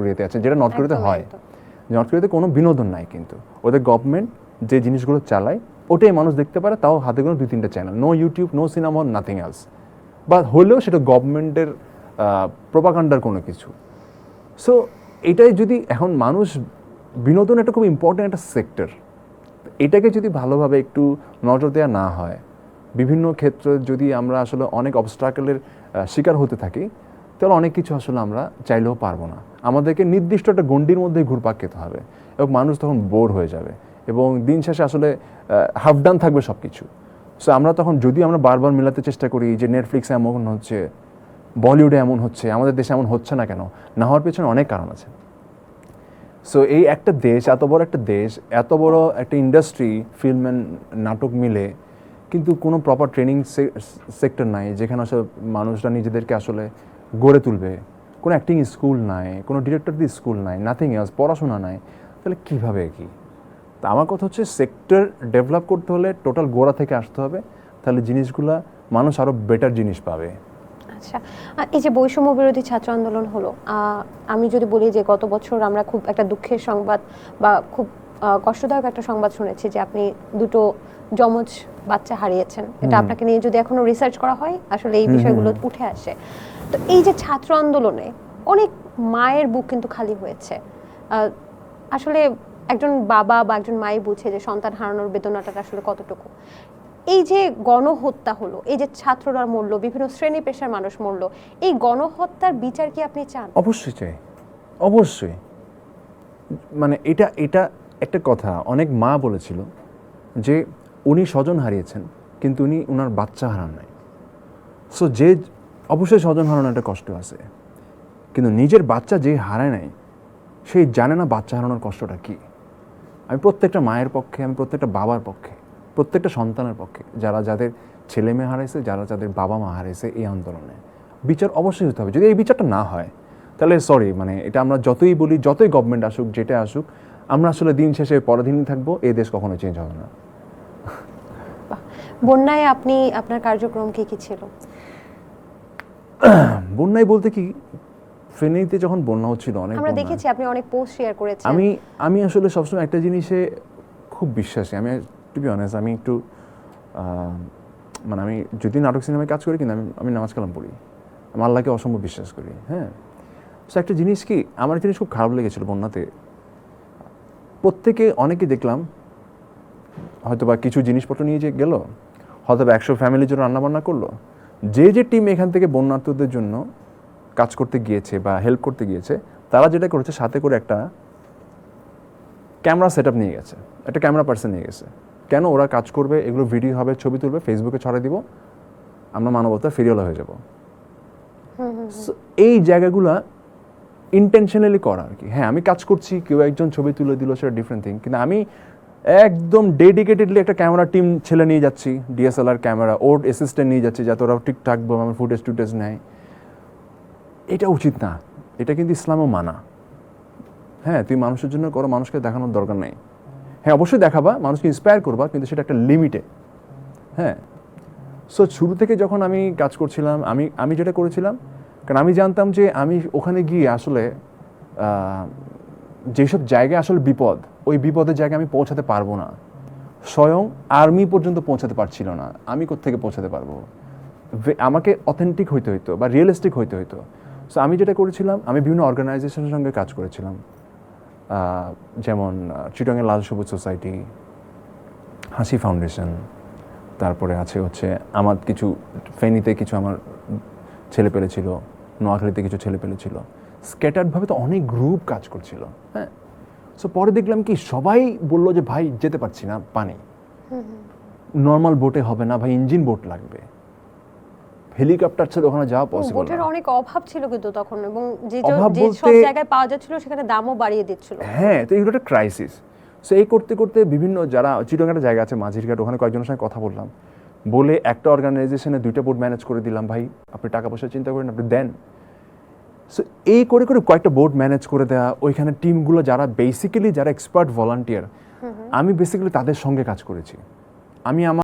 কোরিয়াতে আছে, যেটা নর্থ কোরিয়াতে হয়। নর্থ কোরিয়াতে কোনো বিনোদন নাই, কিন্তু ওদের গভর্নমেন্ট যে জিনিসগুলো চালায় ওটাই মানুষ দেখতে পারে, তাও হাতে কোনো 2-3টা channel, no YouTube, no cinema, nothing else. বা হলেও সেটা গভর্নমেন্টের প্রোপাগান্ডার কোনো কিছু। সো এটাই যদি এখন মানুষ, বিনোদন একটা খুব ইম্পর্ট্যান্ট একটা সেক্টর, এটাকে যদি ভালোভাবে একটু নজর দেওয়া না হয়, বিভিন্ন ক্ষেত্রে যদি আমরা আসলে অনেক অবস্ট্রাকলের শিকার হতে থাকি, তাহলে অনেক কিছু আসলে আমরা চাইলেও পারবো না। আমাদেরকে নির্দিষ্ট একটা গণ্ডির মধ্যে ঘুরপাক খেতে হবে, এবং মানুষ তখন বোর হয়ে যাবে, এবং দিন শেষে আসলে হাফ ডান থাকবে সব কিছু। সো আমরা তখন যদি আমরা বারবার মেলাতে চেষ্টা করি যে নেটফ্লিক্সে এমন হচ্ছে, বলিউডে এমন হচ্ছে, আমাদের দেশে এমন হচ্ছে না কেন, না হওয়ার পেছনে অনেক কারণ আছে। সো এই একটা দেশ, এত বড় একটা দেশ, এত বড় একটা ইন্ডাস্ট্রি, ফিল্ম অ্যান্ড নাটক মিলে, কিন্তু কোনো প্রপার ট্রেনিং সেক্টর নাই যেখানে আসলে মানুষরা নিজেদেরকে আসলে গড়ে তুলবে। কোনো অ্যাক্টিং স্কুল নাই, কোনো ডিরেক্টরদের স্কুল নাই, নাথিং এলস, পড়াশোনা নাই, তাহলে কীভাবে কি? তা আমার কথা হচ্ছে সেক্টর ডেভেলপ করতে হলে টোটাল গোড়া থেকে আসতে হবে, তাহলে জিনিসগুলা মানুষ আরও বেটার জিনিস পাবে। আচ্ছা, এই যে বৈষম্য বিরোধী ছাত্র আন্দোলন হলো, আমি যদি বলি যে গত বছর আমরা খুব একটা দুঃখের সংবাদ বা খুব কষ্টদায়ক একটা সংবাদ শুনেছি যে আপনি দুটো যমজ বাচ্চা হারিয়েছেন। এটা আপনাকে নিয়ে যদি এখনো রিসার্চ করা হয়, আসলে এই বিষয়গুলো উঠে আসে। তো এই যে ছাত্র আন্দোলনে অনেক মায়ের বুক কিন্তু খালি হয়েছে। আসলে একজন বাবা বা একজন মাই বুঝে যে সন্তান হারানোর বেদনাটা আসলে কতটুকু। এই যে গণহত্যা হলো, এই যে ছাত্ররা মরল, বিভিন্ন শ্রেণী পেশার মানুষ মরল, এই গণহত্যার বিচার কি আপনি চান? অবশ্যই চাই, অবশ্যই। মানে এটা একটা কথা অনেক মা বলেছিল যে উনি স্বজন হারিয়েছেন, কিন্তু উনি ওনার বাচ্চা হারান নাই। সো যে অবশ্যই স্বজন হারানো একটা কষ্ট আছে, কিন্তু নিজের বাচ্চা যে হারায় নাই, সেই জানে না বাচ্চা হারানোর কষ্টটা কী। আমি প্রত্যেকটা মায়ের পক্ষে, আমি প্রত্যেকটা বাবার পক্ষে, প্রত্যেকটা সন্তানের পক্ষে, যাদের ছেলে মেয়ে হারাইছে, যাদের বাবা মা হারাইছে, এই আন্দোলনে বিচার অবশ্যই হতে হবে। যদি এই বিচারটা না হয়, তাহলে সরি, মানে এটা আমরা যতই বলি, যতই গভর্নমেন্ট আসুক, যেটা আসুক, আমরা আসলে দিন শেষে পরাধীনই থাকবো, এই দেশ কখনো চেঞ্জ হবে না। বন্যায় আপনার কার্যক্রম কি ছিল? বন্যায় বলতে কি, ফেনীতে যখন বন্যা হচ্ছিল, অনেক আমরা দেখেছি আপনি অনেক পোস্ট শেয়ার করেছেন। আমি আসলে সবসময় একটা জিনিসে খুব বিশ্বাসী। আমি টু বি অনেস্ট, আমি একটু মানে আমি যদি নাটক সিনেমায় কাজ করি, কিন্তু আমি নামাজ কালাম পড়ি, আমি আল্লাহকে অসম্ভব বিশ্বাস করি। হ্যাঁ, সো একটা জিনিস কি, আমার জিনিস খুব খারাপ লেগেছিল বন্যাতে। অনেকে দেখলাম হয়তো বা কিছু জিনিসপত্র নিয়ে যে গেল, হয়তো বা 100 ফ্যামিলির জন্য রান্নাবান্না করলো। যে টিম এখান থেকে বন্যার্থদের জন্য কাজ করতে গিয়েছে বা হেল্প করতে গিয়েছে, তারা যেটা করেছে, সাথে করে একটা ক্যামেরা সেট আপ নিয়ে গেছে, একটা ক্যামেরা পার্সন নিয়ে গেছে। কেন? ওরা কাজ করবে, এগুলো ভিডিও হবে, ছবি তুলবে, ফেসবুকে ছড়িয়ে দিব, আমরা মানবতা ফেরিওয়ালা হয়ে যাব। এই জায়গাগুলা ইন্টেনশনালি করা আর কি। হ্যাঁ, আমি কাজ করছি, কেউ একজন ছবি তুলে দিল, সেটা ডিফারেন্ট থিং, কিন্তু আমি একদম ডেডিকেটেডলি একটা ক্যামেরা টিম ছেলে নিয়ে যাচ্ছি, ডিএসএলআর ক্যামেরা, ওর অ্যাসিস্ট্যান্ট নিয়ে যাচ্ছি, যাতে ওরা ঠিকঠাক আমার ফুটেজ নেয়। এটা উচিত না, এটা কিন্তু ইসলামও মানা। হ্যাঁ, তুই মানুষের জন্য করো, মানুষকে দেখানোর দরকার নেই। হ্যাঁ, অবশ্যই দেখাবা, মানুষকে ইন্সপায়ার করবা, কিন্তু সেটা একটা লিমিটে। হ্যাঁ, সো শুরু থেকে যখন আমি কাজ করছিলাম, আমি যেটা করেছিলাম, কারণ আমি জানতাম যে আমি ওখানে গিয়ে আসলে যেসব জায়গায় আসলে বিপদ, ওই বিপদের জায়গায় আমি পৌঁছাতে পারবো না। স্বয়ং আর্মি পর্যন্ত পৌঁছাতে পারছিল না, আমি কোত্থেকে পৌঁছাতে পারবো? আমাকে অথেন্টিক হইতে হইতো বা রিয়েলিস্টিক হইতে হইতো। সো আমি যেটা করেছিলাম, আমি বিভিন্ন অর্গানাইজেশনের সঙ্গে কাজ করেছিলাম, যেমন চিটাগাংয়ের লাল সবুজ সোসাইটি, হাসি ফাউন্ডেশন, তারপরে হচ্ছে আমার কিছু ফেনীতে কিছু আমার ছেলেপেলে ছিল, নোয়াখালীতে কিছু ছেলেপেলে ছিল, স্ক্যাটার্ডভাবে তো অনেক গ্রুপ কাজ করছিল। হ্যাঁ, সো পরে দেখলাম কি, সবাই বললো যে ভাই যেতে পারছি না, পানি নর্মাল বোটে হবে না ভাই, ইঞ্জিন বোট লাগবে, হেলিকপ্টার ছিল ওখানে যাওয়া পসিবল না। বোটের অনেক অভাব ছিল কিন্তু তখন, এবং যে সব জায়গায় পাওয়া যাচ্ছিল সেখানে দামও বাড়িয়ে দিচ্ছিল। হ্যাঁ, তো এগুলো একটা ক্রাইসিস। সো এই করতে করতে বিভিন্ন যারা চিটাগাং একটা জায়গা আছে মাঝিরঘাট, ওখানে কয়েকজনের সঙ্গে কথা বললাম, বলে একটা অর্গানাইজেশনে 2টা বোট ম্যানেজ করে দিলাম। ভাই আপনি টাকা পয়সা চিন্তা করেন, আপনি দেন। সো এই করে করে কয়েকটা বোট ম্যানেজ করে দেওয়া, ওইখানে টিমগুলো যারা বেসিক্যালি যারা এক্সপার্ট ভলান্টিয়ার, আমি বেসিক্যালি তাদের সঙ্গে কাজ করেছি। আমি আমার